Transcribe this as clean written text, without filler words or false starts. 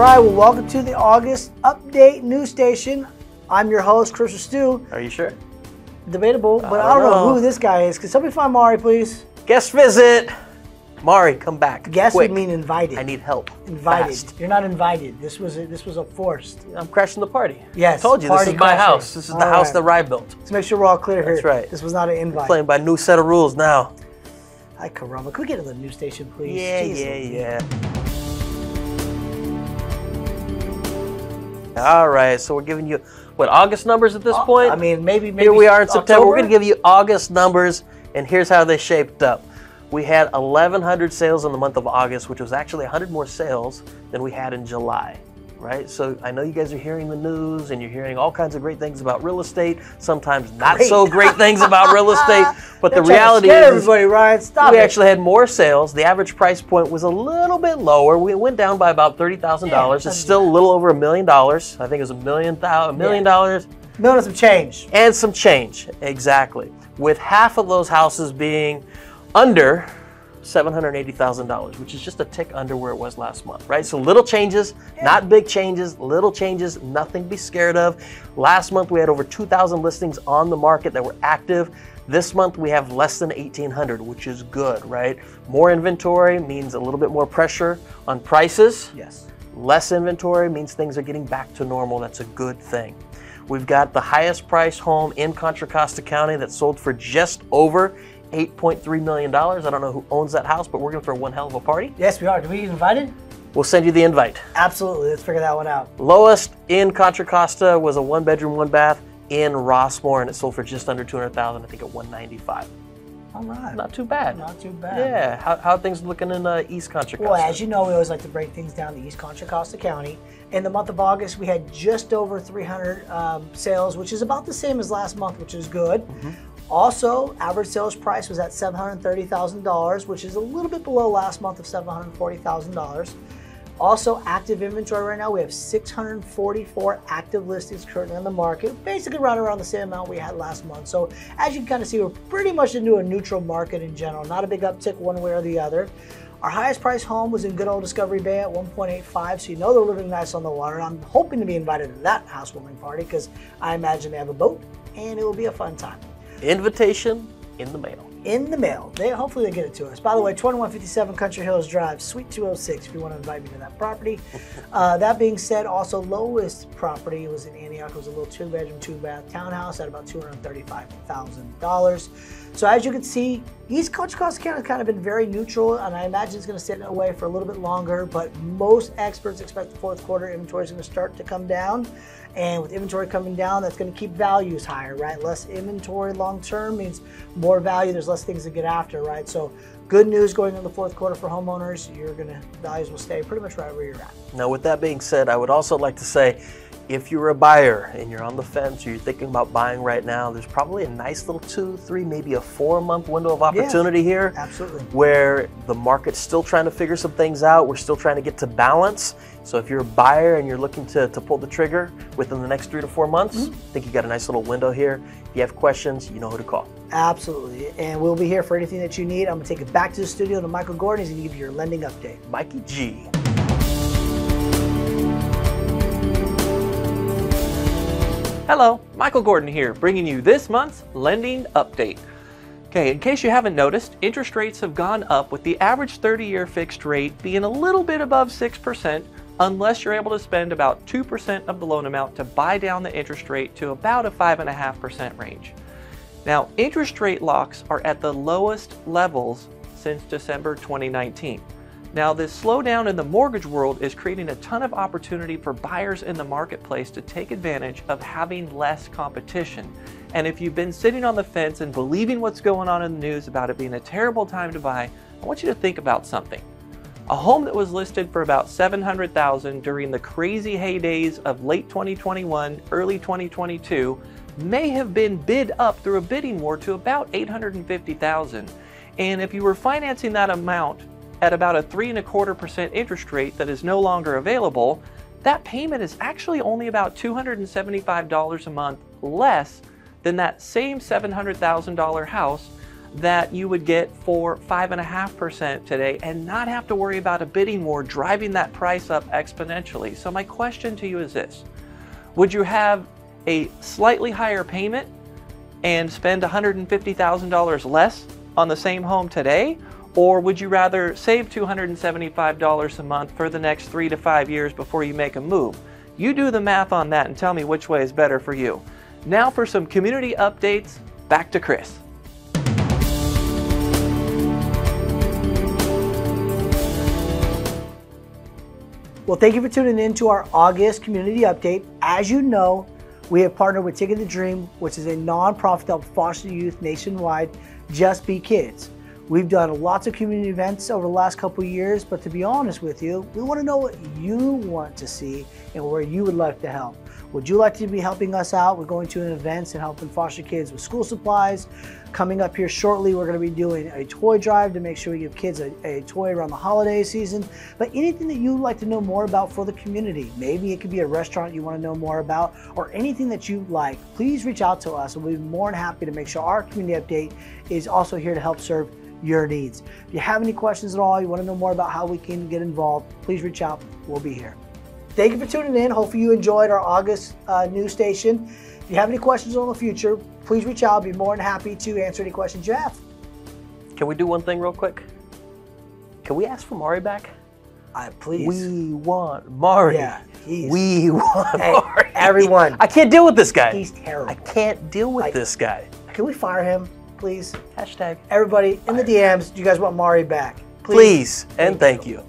right, well, welcome to the August Update News Station. I'm your host, Chris Stu. Are you sure? Debatable, but I don't know who this guy is. Can somebody find Mari, please? Guest visit. Mari, come back. Guest quick. would mean invited. I need help. Invited. Fast. You're not invited. This was a forced. I'm crashing the party. Yes. I told you, this is my house. This is the house that Rye built. Let's make sure we're all clear here. That's right. This was not an invite. Playing by a new set of rules now. Hi, Caramba. Can we get to the news station, please? Yeah, Jeez, yeah. All right, so we're giving you, what, August numbers at this point? I mean, maybe Here we are in September. October? We're going to give you August numbers, and here's how they shaped up. We had 1,100 sales in the month of August, which was actually 100 more sales than we had in July, right? So I know you guys are hearing the news, and you're hearing all kinds of great things about real estate, sometimes not so great things about real estate, but the reality is everybody, Ryan, stop we it. actually had more sales. The average price point was a little bit lower. We went down by about $30,000. It's still a little over $1 million. I think it was $1 million. Million and some change. And some change, exactly. With half of those houses being under $780,000, which is just a tick under where it was last month, right? So little changes, not big changes, little changes, nothing to be scared of. Last month we had over 2,000 listings on the market that were active. This month we have less than 1,800, which is good, right? More inventory means a little bit more pressure on prices. Yes. Less inventory means things are getting back to normal. That's a good thing. We've got the highest priced home in Contra Costa County that sold for just over $8.3 million. I don't know who owns that house, but we're going to throw one hell of a party. Yes, we are. Do we get invited? We'll send you the invite. Absolutely. Let's figure that one out. Lowest in Contra Costa was a 1-bedroom, 1-bath in Rossmore, and it sold for just under $200,000, I think at $195. All right. Not too bad. Not too bad. Yeah. How are things looking in East Contra Costa? Well, as you know, we always like to break things down to East Contra Costa County. In the month of August, we had just over 300 sales, which is about the same as last month, which is good. Also, average sales price was at $730,000, which is a little bit below last month of $740,000. Also, active inventory right now, we have 644 active listings currently on the market, basically right around the same amount we had last month. So as you can kind of see, we're pretty much into a neutral market in general, not a big uptick one way or the other. Our highest priced home was in good old Discovery Bay at 1.85, so you know they're living nice on the water. I'm hoping to be invited to that housewarming party because I imagine they have a boat and it will be a fun time. Invitation in the mail. In the mail. Hopefully they get it to us. By the way, 2157 Country Hills Drive, Suite 206, if you want to invite me to that property. That being said, also lowest property was in Antioch. It was a little 2-bedroom, 2-bath townhouse at about $235,000. So as you can see, East Contra Costa County has kind of been very neutral, and I imagine it's going to sit away for a little bit longer, but most experts expect the fourth quarter inventory is going to start to come down. And with inventory coming down, that's going to keep values higher, right? Less inventory long-term means more value. There's less things to get after, right? So good news going into the fourth quarter for homeowners. Values will stay pretty much right where you're at. Now, with that being said, I would also like to say, if you're a buyer and you're on the fence or you're thinking about buying right now, there's probably a nice little 2, 3, maybe a 4-month window of opportunity here. Absolutely. Where the market's still trying to figure some things out. We're still trying to get to balance. So if you're a buyer and you're looking to pull the trigger within the next 3 to 4 months, I think you got a nice little window here. If you have questions, you know who to call. Absolutely. And we'll be here for anything that you need. I'm going to take it back to the studio to Michael Gordon. He's going to give you your lending update. Mikey G. Hello, Michael Gordon here, bringing you this month's lending update. Okay, in case you haven't noticed, interest rates have gone up with the average 30-year fixed rate being a little bit above 6% unless you're able to spend about 2% of the loan amount to buy down the interest rate to about a 5.5% range. Now, interest rate locks are at the lowest levels since December 2019. Now, this slowdown in the mortgage world is creating a ton of opportunity for buyers in the marketplace to take advantage of having less competition. And if you've been sitting on the fence and believing what's going on in the news about it being a terrible time to buy, I want you to think about something. A home that was listed for about $700,000 during the crazy heydays of late 2021, early 2022 may have been bid up through a bidding war to about $850,000. And if you were financing that amount at about a 3.25% interest rate that is no longer available, that payment is actually only about $275 a month less than that same $700,000 house that you would get for 5.5% today and not have to worry about a bidding war driving that price up exponentially. So my question to you is this: would you have a slightly higher payment and spend $150,000 less on the same home today? Or would you rather save $275 a month for the next 3 to 5 years before you make a move? You do the math on that and tell me which way is better for you. Now for some community updates, back to Chris. Well, thank you for tuning in to our August community update. As you know, we have partnered with Ticket to Dream, which is a nonprofit that helps foster youth nationwide just be kids. We've done lots of community events over the last couple of years, but to be honest with you, we want to know what you want to see and where you would like to help. Would you like to be helping us out? We're going to events and helping foster kids with school supplies. Coming up here shortly, we're going to be doing a toy drive to make sure we give kids a toy around the holiday season. But anything that you'd like to know more about for the community, maybe it could be a restaurant you want to know more about, or anything that you like, please reach out to us and we'll be more than happy to make sure our community update is also here to help serve your needs. If you have any questions at all, you want to know more about how we can get involved, please reach out. We'll be here. Thank you for tuning in. Hopefully you enjoyed our August news station. If you have any questions on the future, please reach out. I'll be more than happy to answer any questions you have. Can we do one thing real quick? Can we ask for Mari back? Please. We want Mari. Yeah, we want Hey, Mari. everyone. I can't deal with this guy. He's terrible. I can't deal with this guy. Can we fire him, please? Hashtag. Everybody in the DMs, do you guys want Mari back? Please and thank you.